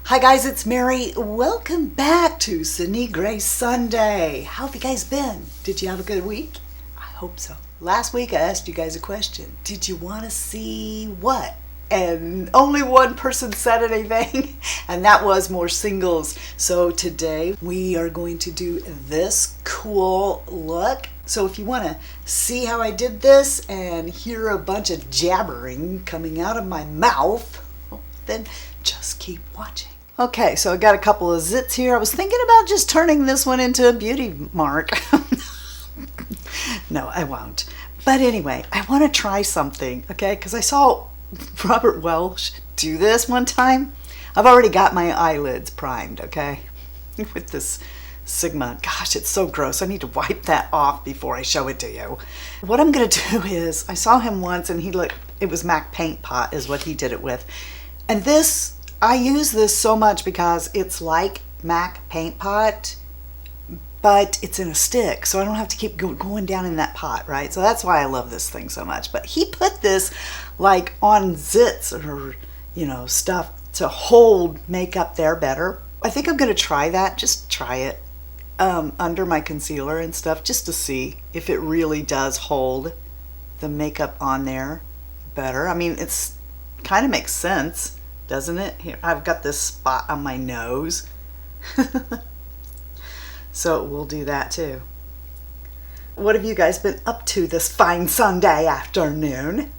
Hi guys, it's Mary. Welcome back to SydneyGrace Sunday. How have you guys been? Did you have a good week? I hope so. Last week I asked you guys a question. Did you want to see what? And only one person said anything, and that was more singles. So today we are going to do this cool look. So if you want to see how I did this and hear a bunch of jabbering coming out of my mouth, then just keep watching. Okay, so I got a couple of zits here. I was thinking about just turning this one into a beauty mark. No, I won't. But anyway, I want to try something, okay? Because I saw Robert Welsh do this one time. I've already got my eyelids primed, okay? With this Sigma. Gosh, it's so gross. I need to wipe that off before I show it to you. What I'm going to do is, I saw him once and it was MAC Paint Pot is what he did it with. And this, I use this so much because it's like MAC Paint Pot, but it's in a stick, so I don't have to keep going down in that pot, right? So that's why I love this thing so much. But he put this like on zits or, you know, stuff to hold makeup there better. I think I'm going to try that, just try it under my concealer and stuff, just to see if it really does hold the makeup on there better. I mean, it's kind of makes sense, doesn't it? Here, I've got this spot on my nose. So we'll do that too. What have you guys been up to this fine Sunday afternoon?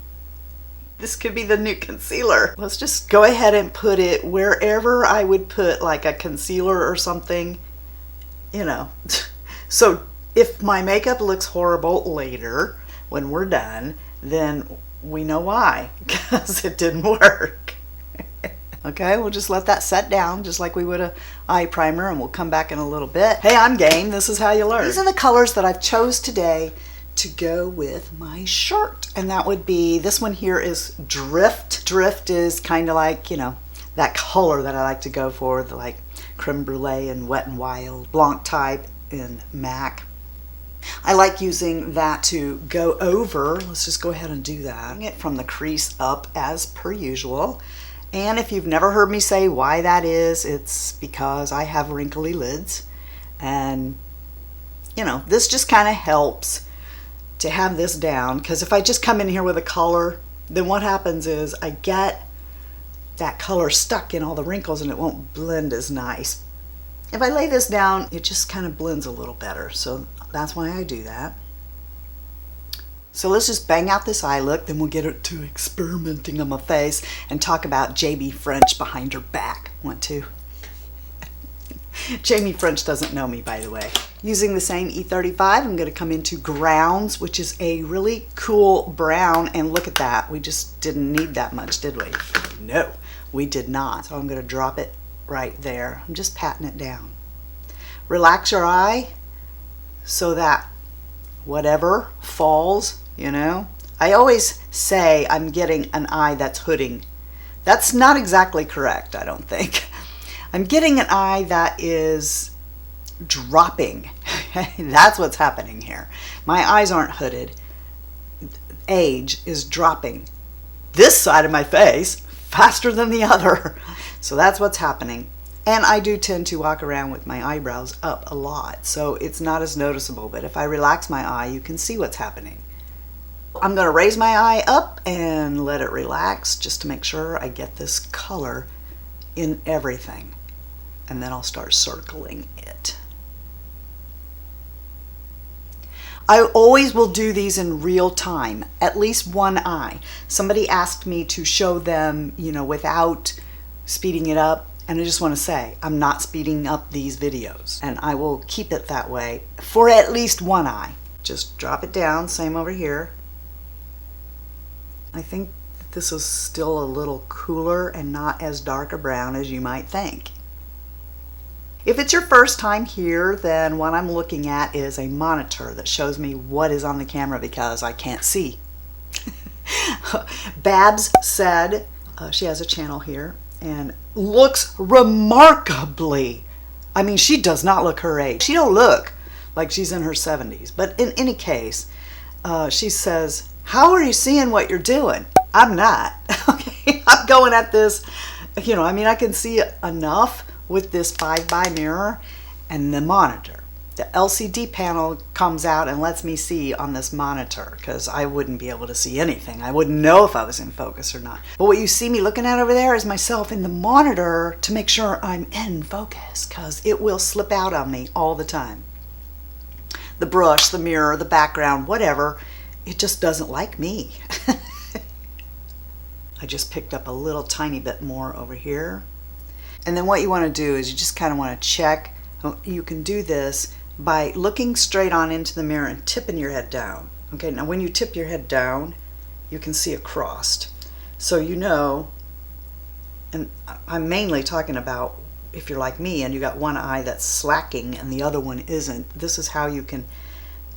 This could be the new concealer. Let's just go ahead and put it wherever I would put like a concealer or something, you know. So if my makeup looks horrible later when we're done, then we know why, because it didn't work. Okay, we'll just let that set down just like we would a eye primer, and we'll come back in a little bit. Hey, I'm game. This is how you learn. These are the colors that I've chose today to go with my shirt, and that would be, this one here is Drift. Drift is kind of like, you know, that color that I like to go for, the like creme brulee and Wet n Wild, Blanc type in MAC. I like using that to go over. Let's just go ahead and do that. Bring it from the crease up as per usual. And if you've never heard me say why that is, it's because I have wrinkly lids. And, you know, this just kind of helps to have this down. Because if I just come in here with a color, then what happens is I get that color stuck in all the wrinkles and it won't blend as nice. If I lay this down, it just kind of blends a little better. So that's why I do that. So let's just bang out this eye look, then we'll get to experimenting on my face and talk about Jamie French behind her back. Want to? Jamie French doesn't know me, by the way. Using the same E35, I'm going to come into Grounds, which is a really cool brown. And look at that. We just didn't need that much, did we? No, we did not. So I'm going to drop it right there. I'm just patting it down. Relax your eye so that whatever falls, you know. I always say I'm getting an eye that's hooding. That's not exactly correct, I don't think. I'm getting an eye that is dropping. That's what's happening here. My eyes aren't hooded. Age is dropping this side of my face faster than the other. So that's what's happening. And I do tend to walk around with my eyebrows up a lot, so it's not as noticeable. But if I relax my eye, you can see what's happening. I'm going to raise my eye up and let it relax just to make sure I get this color in everything. And then I'll start circling it. I always will do these in real time, at least one eye. Somebody asked me to show them, you know, without speeding it up. And I just want to say, I'm not speeding up these videos, and I will keep it that way for at least one eye. Just drop it down, same over here. I think this is still a little cooler and not as dark a brown as you might think. If it's your first time here, then what I'm looking at is a monitor that shows me what is on the camera because I can't see. Babs said, she has a channel here, and looks remarkably, I mean, she does not look her age. She don't look like she's in her 70s. But in any case, she says, how are you seeing what you're doing? I'm not. Okay, I'm going at this You know, I mean, I can see enough with this 5x mirror and the monitor. The LCD panel comes out and lets me see on this monitor because I wouldn't be able to see anything. I wouldn't know if I was in focus or not. But what you see me looking at over there is myself in the monitor to make sure I'm in focus because it will slip out on me all the time. The brush, the mirror, the background, whatever, it just doesn't like me. I just picked up a little tiny bit more over here. And then what you want to do is you just kind of want to check. You can do this by looking straight on into the mirror and tipping your head down. Okay, now when you tip your head down, you can see across. So you know, and I'm mainly talking about if you're like me and you got one eye that's slacking and the other one isn't, this is how you can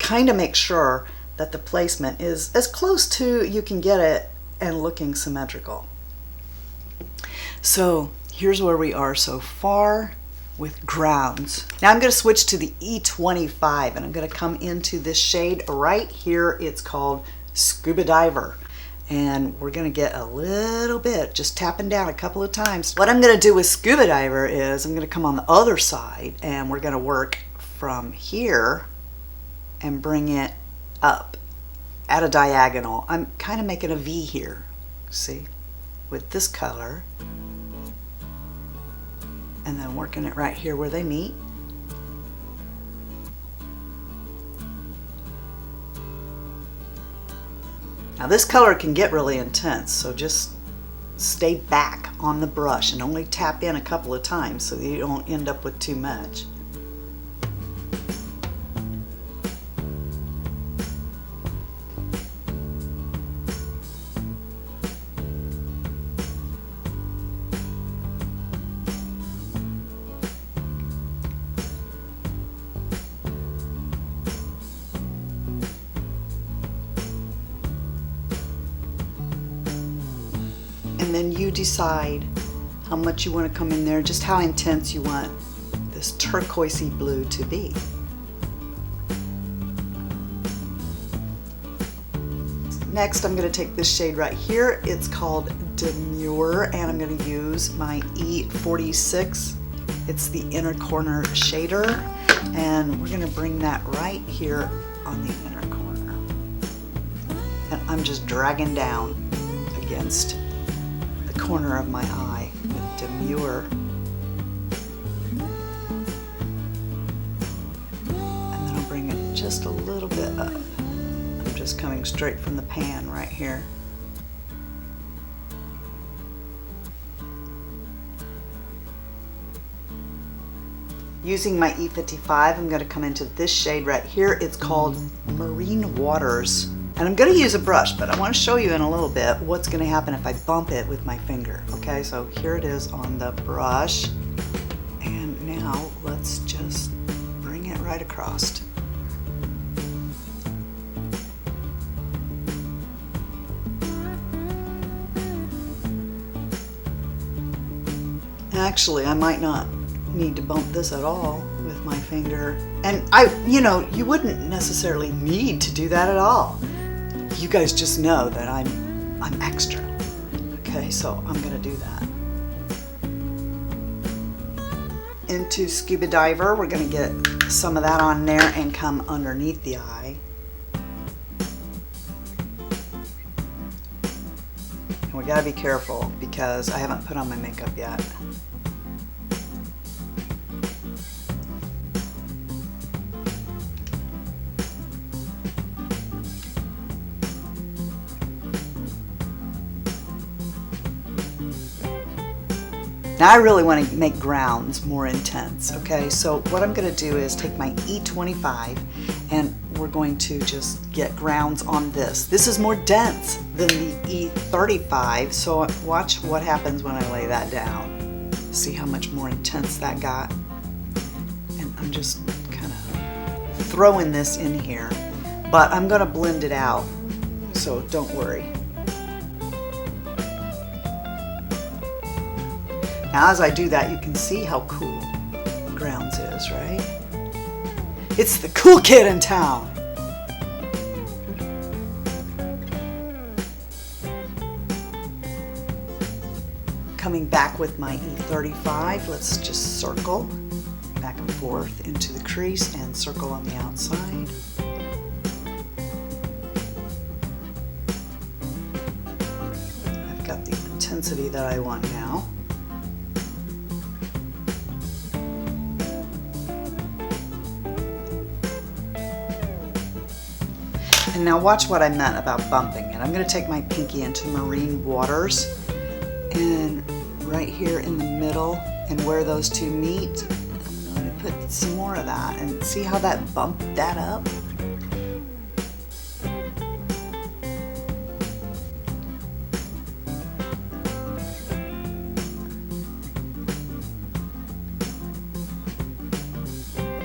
kind of make sure that the placement is as close to you can get it and looking symmetrical. So here's where we are so far with grounds. Now I'm going to switch to the E25 and I'm going to come into this shade right here. It's called Scuba Diver. And we're going to get a little bit, just tapping down a couple of times. What I'm going to do with Scuba Diver is I'm going to come on the other side and we're going to work from here and bring it up at a diagonal. I'm kind of making a V here, see, with this color. And then working it right here where they meet. Now this color can get really intense, so just stay back on the brush and only tap in a couple of times so that you don't end up with too much. And then you decide how much you want to come in there, just how intense you want this turquoisey blue to be. Next, I'm going to take this shade right here. It's called Demure, and I'm going to use my E46. It's the inner corner shader, and we're going to bring that right here on the inner corner. And I'm just dragging down against the corner of my eye with Demure. And then I'll bring it just a little bit up. I'm just coming straight from the pan right here. Using my E55, I'm going to come into this shade right here. It's called Marine Waters. And I'm going to use a brush, but I want to show you in a little bit what's going to happen if I bump it with my finger. Okay, so here it is on the brush. And now let's just bring it right across. Actually, I might not need to bump this at all with my finger. And you wouldn't necessarily need to do that at all. You guys just know that I'm extra. Okay, so I'm gonna do that. Into Scuba Diver, we're gonna get some of that on there and come underneath the eye. And we gotta be careful because I haven't put on my makeup yet. Now I really want to make grounds more intense, okay? So what I'm going to do is take my E25 and we're going to just get grounds on this. This is more dense than the E35, so watch what happens when I lay that down. See how much more intense that got? And I'm just kind of throwing this in here, but I'm going to blend it out, so don't worry. Now as I do that, you can see how cool grounds is, right? It's the cool kid in town. Coming back with my E35, let's just circle back and forth into the crease and circle on the outside. I've got the intensity that I want now. And now watch what I meant about bumping it. I'm going to take my pinky into Marine Waters, and right here in the middle and where those two meet, I'm going to put some more of that and see how that bumped that up.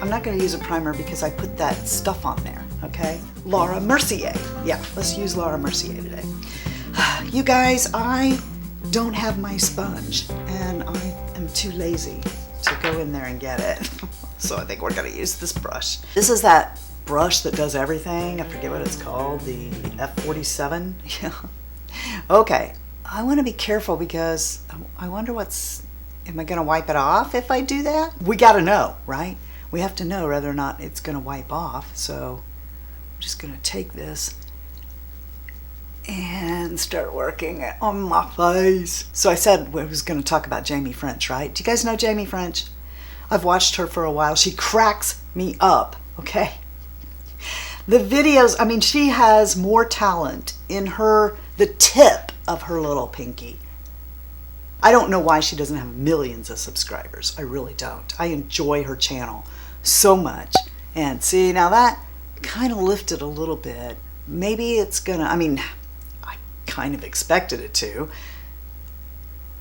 I'm not going to use a primer because I put that stuff on there, okay? Laura Mercier. Yeah, let's use Laura Mercier today. You guys, I don't have my sponge and I am too lazy to go in there and get it. So I think we're going to use this brush. This is that brush that does everything. I forget what it's called, the F47. Yeah. Okay, I want to be careful because I wonder am I going to wipe it off if I do that? We got to know, right? We have to know whether or not it's going to wipe off. So I'm just going to take this and start working on my face. So I said I was going to talk about Jamie French, right? Do you guys know Jamie French? I've watched her for a while. She cracks me up, okay? The videos, I mean, she has more talent in the tip of her little pinky. I don't know why she doesn't have millions of subscribers. I really don't. I enjoy her channel so much. And see, now that kind of lifted a little bit. Maybe it's gonna, I mean, I kind of expected it to.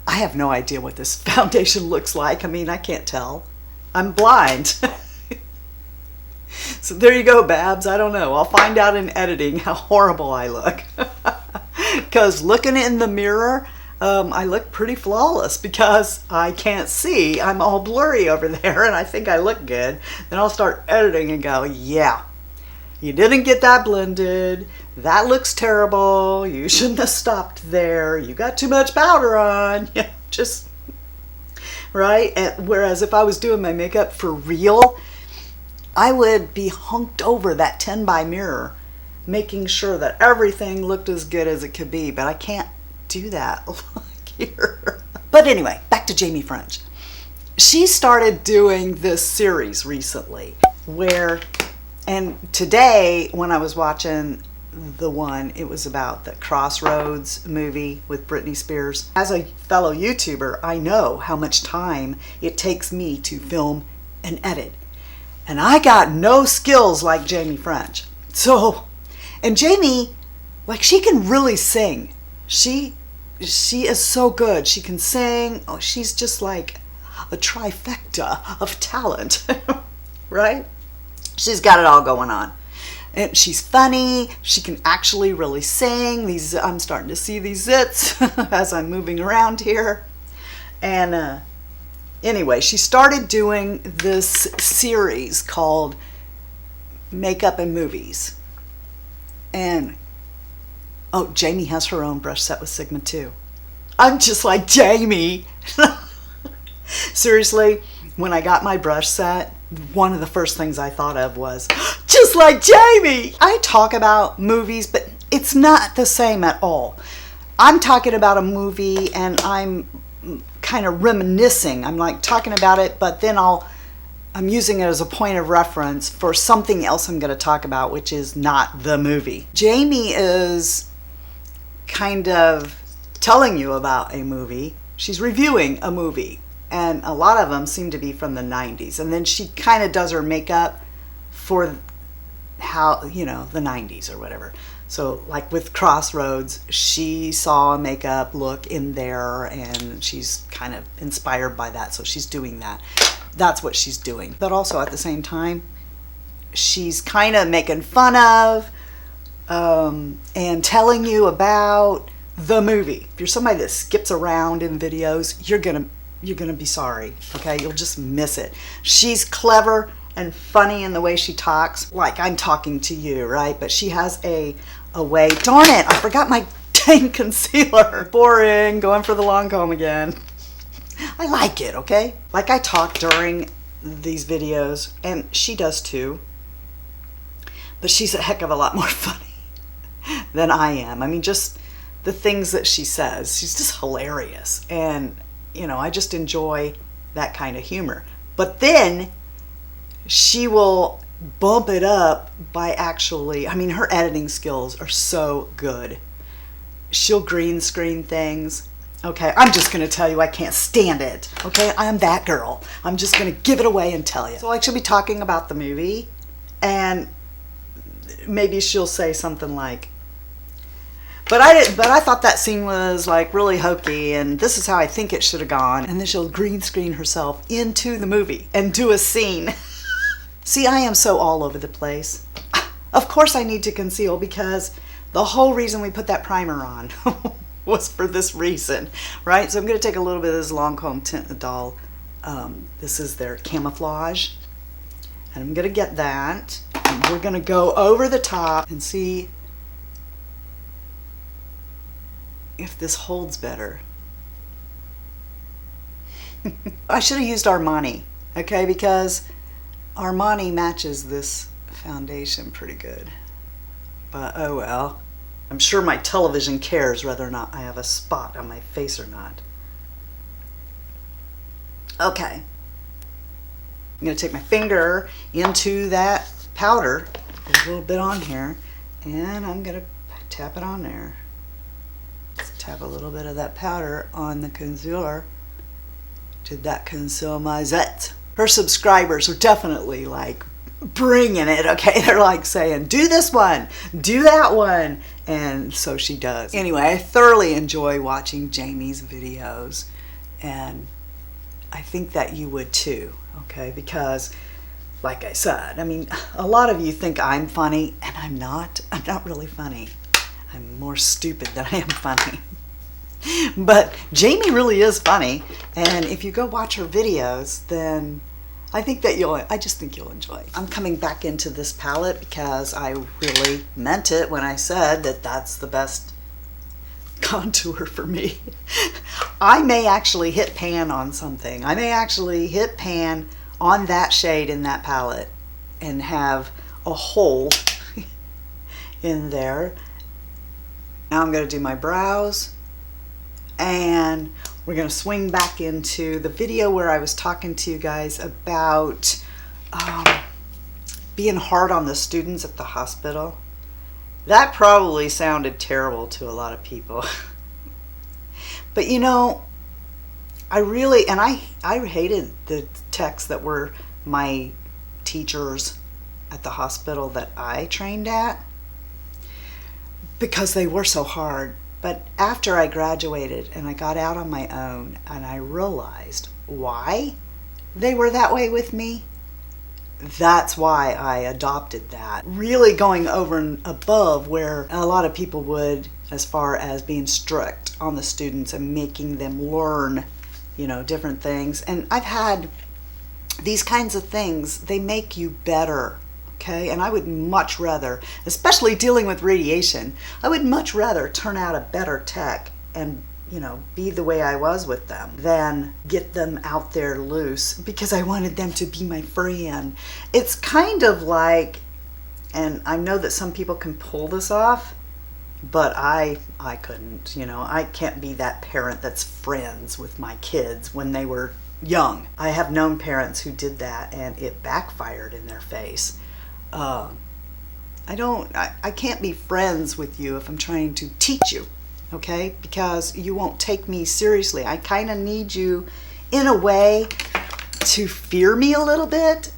I have no idea what this foundation looks like. I mean, I can't tell. I'm blind. So there you go, Babs. I don't know. I'll find out in editing how horrible I look. Because looking in the mirror, I look pretty flawless because I can't see. I'm all blurry over there and I think I look good. Then I'll start editing and go, yeah, you didn't get that blended. That looks terrible. You shouldn't have stopped there. You got too much powder on. Yeah, just, right? And whereas if I was doing my makeup for real, I would be hunked over that 10 by mirror, making sure that everything looked as good as it could be, but I can't do that like here. But anyway, back to Jamie French. She started doing this series recently and today when I was watching the one, it was about the Crossroads movie with Britney Spears. As a fellow YouTuber, I know how much time it takes me to film and edit. And I got no skills like Jamie French. So, and Jamie, like, she can really sing. She is so good. She can sing. Oh, she's just like a trifecta of talent, right? She's got it all going on. And she's funny. She can actually really sing. I'm starting to see these zits as I'm moving around here. And anyway, she started doing this series called Makeup and Movies. And oh, Jamie has her own brush set with Sigma too. I'm just like Jamie. Seriously, when I got my brush set, one of the first things I thought of was, just like Jamie! I talk about movies, but it's not the same at all. I'm talking about a movie and I'm kind of reminiscing. I'm like talking about it, but then I'm using it as a point of reference for something else I'm going to talk about, which is not the movie. Jamie is kind of telling you about a movie. She's reviewing a movie, and a lot of them seem to be from the 90s. And then she kind of does her makeup for how, the 90s or whatever. So like with Crossroads, she saw a makeup look in there and she's kind of inspired by that. So she's doing that. That's what she's doing. But also at the same time, she's kind of making fun of and telling you about the movie. If you're somebody that skips around in videos, you're gonna be sorry, okay? You'll just miss it. She's clever and funny in the way she talks, like I'm talking to you, right? But she has a way, darn it, I forgot my same concealer. Boring, going for the Lancome again. I like it, okay? Like I talk during these videos, and she does too, but she's a heck of a lot more funny than I am. I mean, just the things that she says, she's just hilarious. And, you know, I just enjoy that kind of humor. But then she will bump it up by actually, I mean, her editing skills are so good. She'll green screen things. Okay, I'm just going to tell you I can't stand it. Okay, I'm that girl. I'm just going to give it away and tell you. So like she'll be talking about the movie, and maybe she'll say something like, but I thought that scene was like really hokey, and this is how I think it should have gone. And then she'll green screen herself into the movie and do a scene. See, I am so all over the place. Of course I need to conceal, because the whole reason we put that primer on was for this reason, right? So I'm going to take a little bit of this Lancome Teint Idole. This is their Camoflage. And I'm going to get that. And we're going to go over the top and see if this holds better. I should have used Armani, okay? Because Armani matches this foundation pretty good. But oh well. I'm sure my television cares whether or not I have a spot on my face or not. Okay. I'm going to take my finger into that powder, a little bit on here, and I'm going to tap it on there. Let's tap a little bit of that powder on the concealer. Did that conceal my zit? Her subscribers are definitely like bringing it, okay? They're like saying, do this one, do that one. And so she does. Anyway, I thoroughly enjoy watching Jamie's videos, and I think that you would too, okay? Because like I said, I mean, a lot of you think I'm funny, and I'm not. I'm not really funny. I'm more stupid than I am funny. But Jamie really is funny, and if you go watch her videos, then I think that I just think you'll enjoy. I'm coming back into this palette because I really meant it when I said that that's the best contour for me. I may actually hit pan on something. I may actually hit pan on that shade in that palette and have a hole in there. Now I'm going to do my brows, and we're going to swing back into the video where I was talking to you guys about being hard on the students at the hospital. That probably sounded terrible to a lot of people. But you know, I really, and I hated the techs that were my teachers at the hospital that I trained at, because they were so hard. But after I graduated and I got out on my own and I realized why they were that way with me, that's why I adopted that. Really going over and above where a lot of people would, as far as being strict on the students and making them learn, you know, different things. And I've had these kinds of things, they make you better. Okay, and I would much rather, especially dealing with radiation, I would much rather turn out a better tech and, you know, be the way I was with them than get them out there loose because I wanted them to be my friend. It's kind of like, and I know that some people can pull this off, but I couldn't, you know. I can't be that parent that's friends with my kids when they were young. I have known parents who did that and it backfired in their face. I can't be friends with you if I'm trying to teach you, okay? Because you won't take me seriously. I kind of need you in a way to fear me a little bit.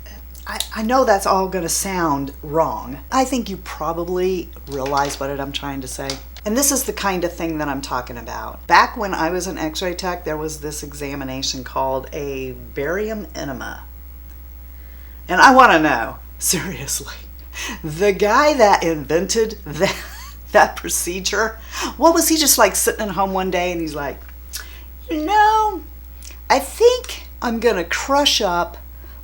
I know that's all going to sound wrong. I think you probably realize what I'm trying to say. And this is the kind of thing that I'm talking about. Back when I was an x-ray tech, there was this examination called a barium enema. And I want to know, seriously, the guy that invented that procedure, what was he just like sitting at home one day and he's like, you know, I think I'm gonna crush up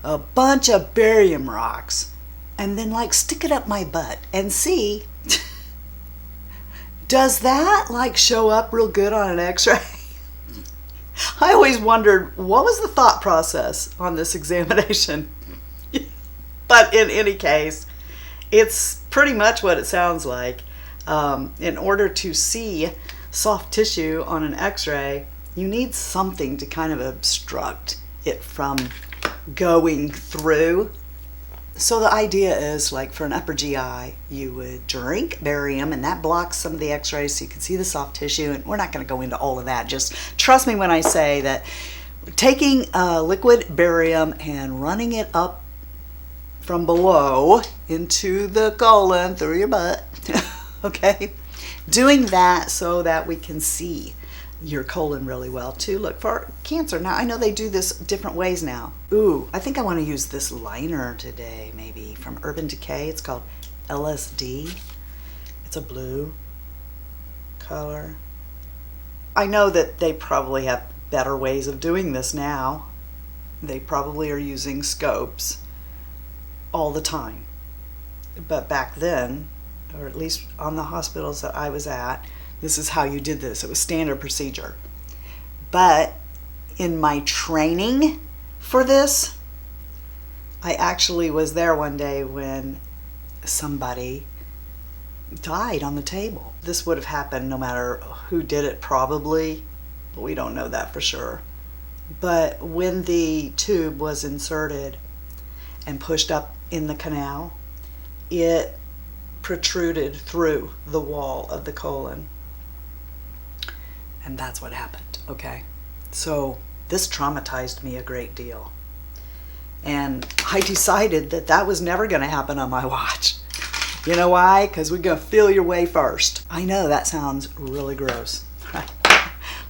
a bunch of barium rocks and then like stick it up my butt and see Does that like show up real good on an x-ray? I always wondered what was the thought process on this examination. But in any case, it's pretty much what it sounds like. In order to see soft tissue on an x-ray, you need something to kind of obstruct it from going through. So the idea is, like for an upper GI, you would drink barium, and that blocks some of the x-rays so you can see the soft tissue. And we're not going to go into all of that. Just trust me when I say that taking liquid barium and running it up from below into the colon through your butt, okay? Doing that so that we can see your colon really well to look for cancer. Now, I know they do this different ways now. Ooh, I think I want to use this liner today, maybe from Urban Decay. It's called LSD. It's a blue color. I know that they probably have better ways of doing this now. They probably are using scopes all the time. But back then, or at least on the hospitals that I was at, this is how you did this. It was standard procedure. But in my training for this, I actually was there one day when somebody died on the table. This would have happened no matter who did it, probably, but we don't know that for sure. But when the tube was inserted and pushed up in the canal, it protruded through the wall of the colon. And that's what happened, okay? So this traumatized me a great deal. And I decided that that was never going to happen on my watch. You know why? Because we're going to feel your way first. I know that sounds really gross, right?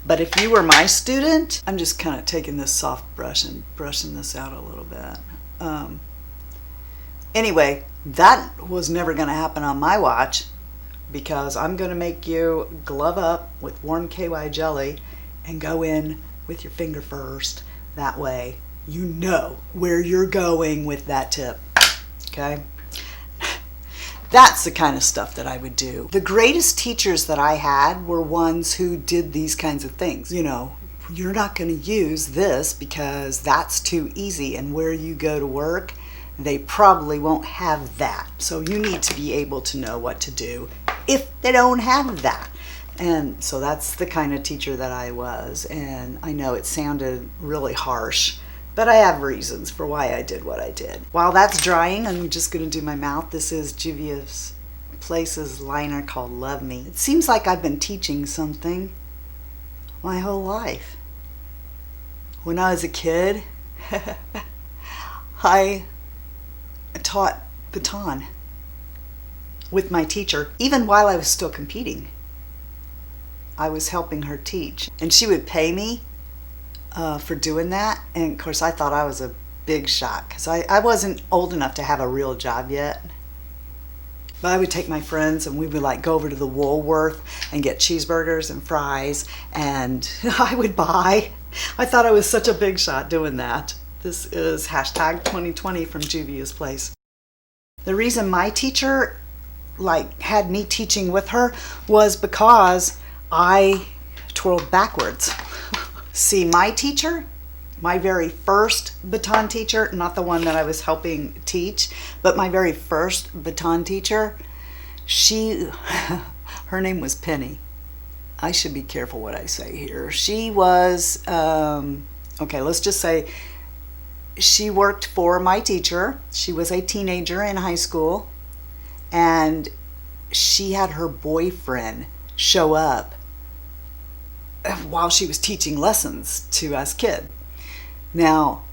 But if you were my student, I'm just kind of taking this soft brush and brushing this out a little bit. Anyway, that was never going to happen on my watch, because I'm going to make you glove up with warm KY jelly and go in with your finger first. That way you know where you're going with that tip, okay? That's the kind of stuff that I would do. The greatest teachers that I had were ones who did these kinds of things. You know, you're not going to use this because that's too easy, and where you go to work, they probably won't have that. So you need to be able to know what to do if they don't have that. And so that's the kind of teacher that I was. And I know it sounded really harsh, but I have reasons for why I did what I did. While that's drying, I'm just going to do my mouth. This is Juvia's Place's liner called Love Me. It seems like I've been teaching something my whole life. When I was a kid, I taught baton with my teacher. Even while I was still competing, I was helping her teach, and she would pay me for doing that. And of course I thought I was a big shot because I wasn't old enough to have a real job yet. But I would take my friends and we would like go over to the Woolworth and get cheeseburgers and fries, and I would buy. I thought I was such a big shot doing that. This is hashtag 2020 from Juvia's Place. The reason my teacher like had me teaching with her was because I twirled backwards. See, my teacher, my very first baton teacher, not the one that I was helping teach, but my very first baton teacher, her name was Penny. I should be careful what I say here. She was, okay, let's just say she worked for my teacher. She was a teenager in high school, and she had her boyfriend show up while she was teaching lessons to us kids. Now,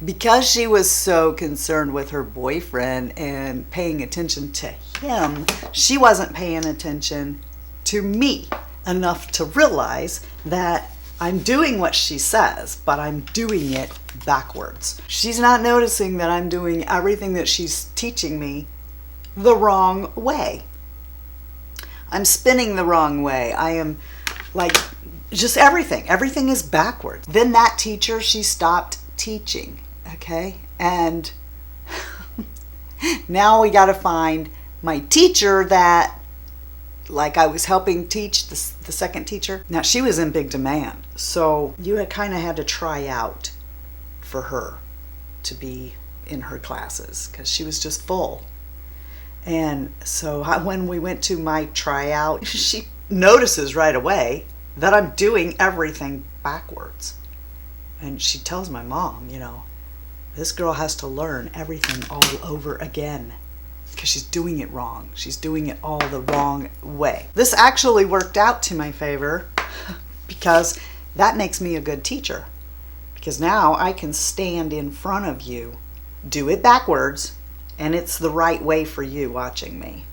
because she was so concerned with her boyfriend and paying attention to him, she wasn't paying attention to me enough to realize that I'm doing what she says, but I'm doing it backwards. She's not noticing that I'm doing everything that she's teaching me the wrong way. I'm spinning the wrong way. I am like, just everything. Everything is backwards. Then that teacher, she stopped teaching, okay? And now we got to find my teacher that like I was helping teach the second teacher. Now she was in big demand, so you had kind of had to try out for her to be in her classes because she was just full. And so when we went to my tryout, she notices right away that I'm doing everything backwards. And she tells my mom, you know, this girl has to learn everything all over again because she's doing it wrong. She's doing it all the wrong way. This actually worked out to my favor because that makes me a good teacher. Because now I can stand in front of you, do it backwards, and it's the right way for you watching me.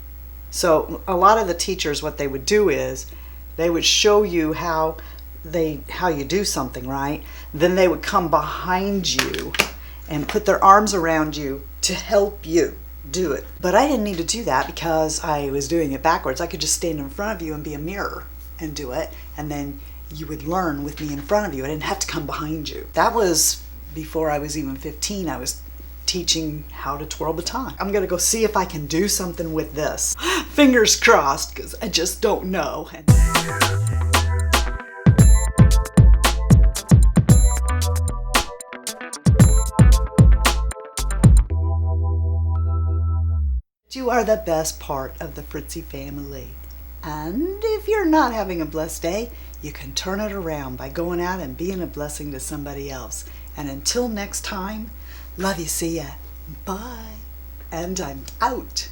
So a lot of the teachers, what they would do is they would show you how you do something, right? Then they would come behind you and put their arms around you to help you do it. But I didn't need to do that because I was doing it backwards. I could just stand in front of you and be a mirror and do it, and then you would learn with me in front of you. I didn't have to come behind you. That was before I was even 15. I was teaching how to twirl baton. I'm gonna go see if I can do something with this. Fingers crossed, because I just don't know. You are the best part of the Fritzy family. And if you're not having a blessed day, you can turn it around by going out and being a blessing to somebody else. And until next time, love you, see ya, bye, and I'm out.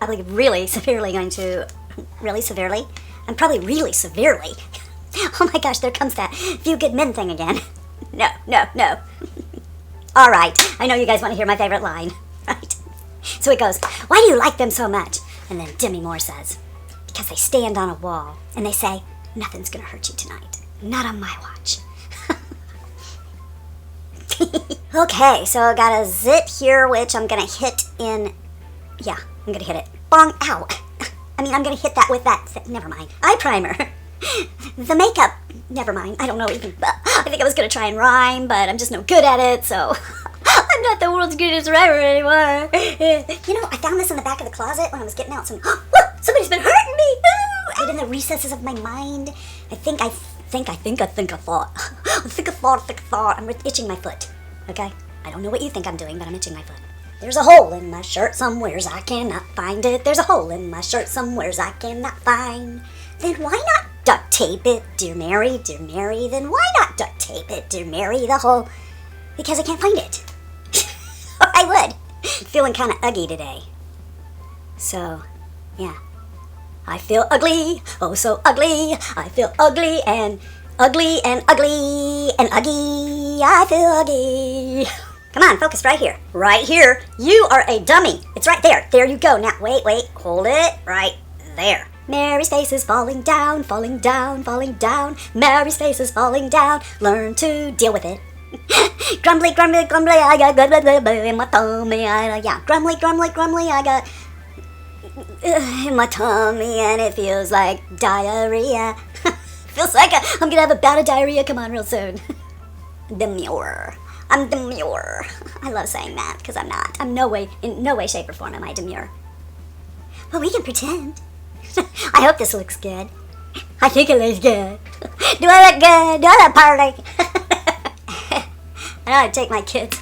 I'm really severely going to, I'm probably really severely. Oh my gosh, there comes that few good men thing again. No. All right, I know you guys want to hear my favorite line, right? So it goes, why do you like them so much? And then Demure says, because they stand on a wall and they say, nothing's gonna hurt you tonight. Not on my watch. Okay, so I got a zit here, which I'm gonna hit in, yeah, I'm gonna hit it. Bong, ow. I mean, I'm gonna hit that with that, never mind. Eye primer. The makeup, never mind, I don't know even, I think I was gonna try and rhyme, but I'm just no good at it, so I'm not the world's greatest rhymer anymore. You know, I found this in the back of the closet when I was getting out some, somebody's been hurting me. Out in the recesses of my mind, I think a thought. I'm itching my foot, okay? I don't know what you think I'm doing, but I'm itching my foot. There's a hole in my shirt somewheres, I cannot find it. There's a hole in my shirt somewheres, I cannot find. Then why not duct tape it, dear Mary, dear Mary? Then why not duct tape it, dear Mary, the hole? Because I can't find it. Or I would. I'm feeling kind of uggy today. So, yeah. I feel ugly, oh so ugly. I feel ugly and ugly and ugly and uggy. I feel uggy. Come on, focus right here. Right here. You are a dummy. It's right there. There you go. Now, wait. Hold it right there. Mary's face is falling down, falling down, falling down. Mary's face is falling down. Learn to deal with it. Grumbly, I got in my tummy. Grumbly, I got in my tummy, and it feels like diarrhea. Feels like I'm gonna have a bout of diarrhea. Come on, real soon. Demure. I'm demure. I love saying that because I'm not. I'm in no way, shape, or form am I demure. But we can pretend. I hope this looks good. I think it looks good. Do I look good? Do I look party? I would take my kids.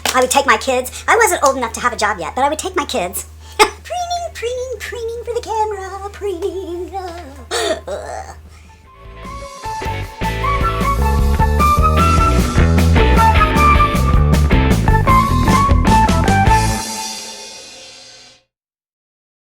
I wasn't old enough to have a job yet, but I would take my kids. Preening for the camera. Preening.